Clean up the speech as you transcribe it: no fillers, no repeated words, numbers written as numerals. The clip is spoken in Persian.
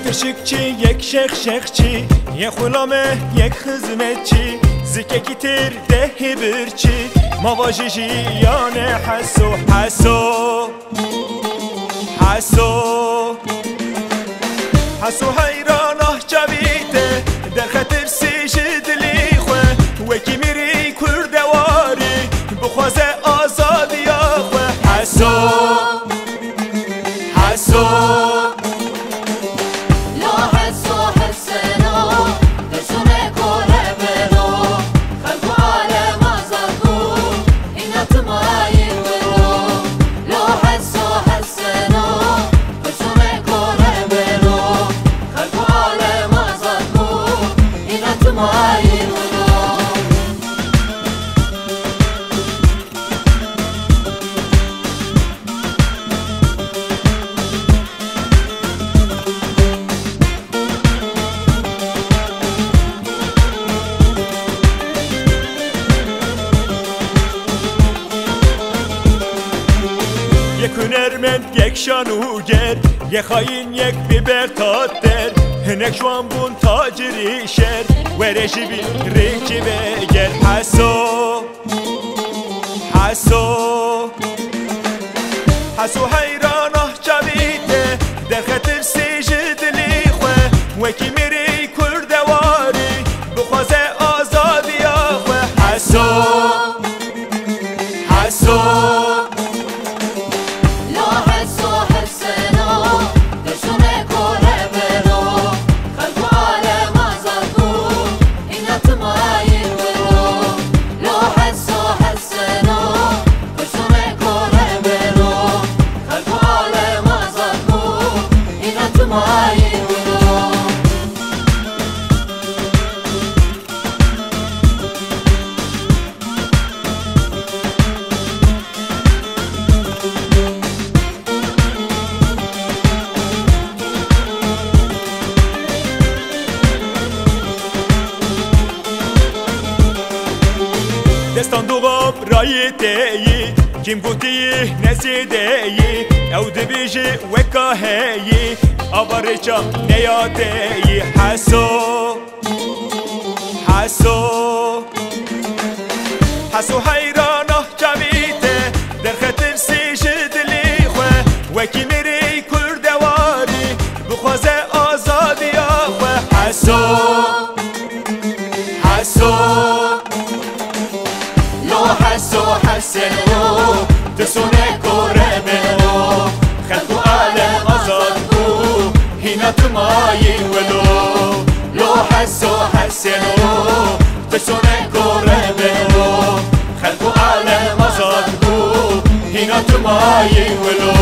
ترشکچی یک شخشخچی یک غلامه یک خدمتچی زکه کتر ده برچی مواجهی یانه حسو حسو حسو حسو حیرانه جویده در خطر سیجد لیخوه وکی میری کردواری بخوازه آزادی آخوه حسو حسو یک هنرمند یک شانوگر یک خاین یک بیبر تاتر هنک شوان بون تاجری شر ورشی بی ریکی بگر حسو حسو حسو حیرانه جویده در خطر سیجد لیخوه وکی میری کردواری بخوازه آزادی آخوه حسو حسو دستان دوغاب رای تیی کم گوتی نسیدهی او دبیجی وکا هیی آوارچا نیادهی حسو حسو حسو حیرانه جویده در خطر سیجد لیخوه وکی میری کردواری بخوازه آزادی آخوه حسو حسو حسو حسنو تسونه کوره منو خلقو عالم آزاد بو هینا تمایی ولو لو حسو حسنو تسونه کوره منو خلقو عالم آزاد بو هینا تمایی ولو